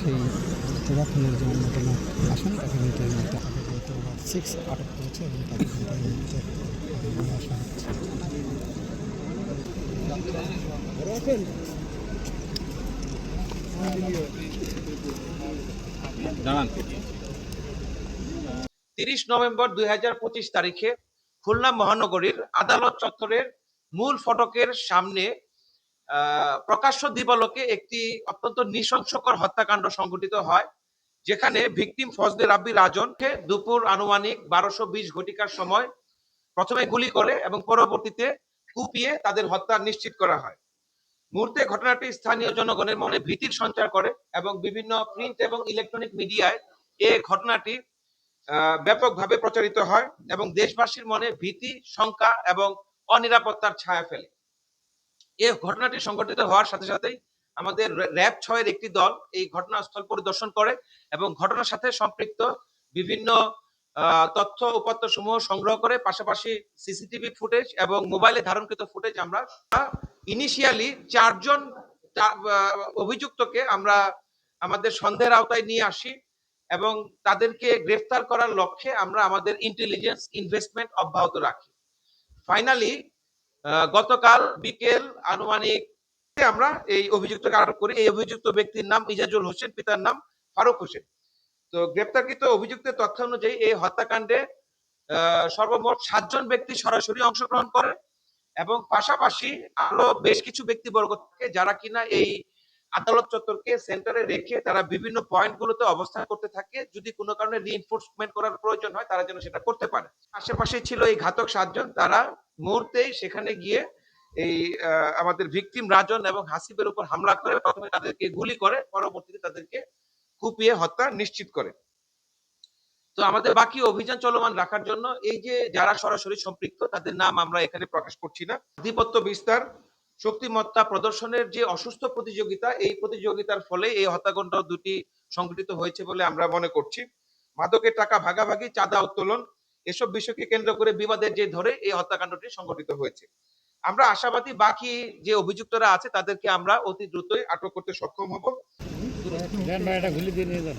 সেই তোবাখনের যে অন্যতম আসন তাকে কিন্তু এই মুহূর্তে সিক্স আটক করেছে এবং তাকে কিন্তু এই মুহূর্তে নিয়ে আসা হচ্ছে। 30 নভেম্বর 2025 তারিখে খুলনা মহানগরীর আদালত চত্বরের মূল ফটকের সামনে প্রকাশ্য দিবালোকে একটি অত্যন্ত নৃশংসকর হত্যাকাণ্ড সংঘটিত হয়, যেখানে ভিকটিম ফজলে রাব্বি রাজনকে দুপুর আনুমানিক 12:20 ঘটিকার সময় প্রথমে গুলি করে এবং পরবর্তীতে কুপিয়ে তাদের হত্যা নিশ্চিত করা হয়। মুহূর্তে ঘটনাটি স্থানীয় জনগণের মনে ভীতির সঞ্চার করে এবং বিভিন্ন প্রিন্ট এবং ইলেকট্রনিক মিডিয়ায় এই ঘটনাটি ব্যাপকভাবে প্রচারিত হয় এবং দেশবাসীর মনে ভীতি, শঙ্কা এবং অনিরাপত্তার ছায়া ফেলে। এই ঘটনাটি সংঘটিত হওয়ার সাথে সাথেই আমাদের র্যাব 6 এর একটি দল এই ঘটনাস্থল পরিদর্শন করে এবং ঘটনার সাথে সম্পৃক্ত বিভিন্ন তথ্য উপাত্ত সমূহ সংগ্রহ করে, পাশাপাশি সিসিটিভি ফুটেজ এবং মোবাইলে ধারণকৃত ফুটেজ আমরা ইনিশিয়ালি 4 জন অভিযুক্তকে আমরা আমাদের সন্দেহের আওতায় নিয়ে আসি এবং তাদেরকে গ্রেফতার করার লক্ষ্যে আমরা আমাদের ইন্টেলিজেন্স ইনভেস্টমেন্ট অব্যাহত রাখি। ফাইনালি গতকাল বিকেল আনুমানিক আমরা এই অভিযুক্তকে আটক করি। এই অভিযুক্ত ব্যক্তির নাম ইজাজুল হোসেন, পিতার নাম ফারুক হোসেন। তো গ্রেপ্তারকৃত অভিযুক্তের তথ্য অনুযায়ী এই হত্যাকাণ্ডে সর্বমোট 7 জন ব্যক্তি সরাসরি অংশগ্রহণ করে এবং পাশাপাশি আরো বেশ কিছু ব্যক্তিবর্গ থাকে যারা কিনা এই আদালত চত্বরকে সেন্টারে রেখে তারা বিভিন্ন পয়েন্টগুলোতে অবস্থান করতে থাকে, যদি কোনো কারণে রিইনফোর্সমেন্ট করার প্রয়োজন হয় তারা যেন সেটা করতে পারে। আশেপাশে ছিল এই ঘাতক 7 জন, তারা মুহূর্তেই সেখানে গিয়ে এই আমাদের ভিকটিম রাজন এবং হাসিবের উপর হামলা করে প্রথমে তাদেরকে গুলি করে, পরবর্তীতে তাদেরকে কুপিয়ে হত্যা নিশ্চিত করে। তো আমাদের বাকি অভিযান চলমান রাখার জন্য এই যে যারা সরাসরি সম্পৃক্ত তাদের নাম আমরা এখানে প্রকাশ করছি না। আধিপত্য বিস্তার, শক্তিমত্তা প্রদর্শনের যে অসুস্থ প্রতিযোগিতা, এই প্রতিযোগিতার ফলে এই হত্যাকাণ্ড দুটি সংঘটিত হয়েছে বলে আমরা মনে করছি। মাদকের টাকা ভাগাভাগি, চাঁদা উত্তোলন, এসব বিষয়কে কেন্দ্র করে বিবাদের যে ধরে এই হত্যাকাণ্ডটি সংঘটিত হয়েছে। আমরা আশাবাদী বাকি যে অভিযুক্তরা আছে তাদেরকে আমরা অতি দ্রুতই আটক করতে সক্ষম হব। গুলি দিয়ে নিয়ে যান।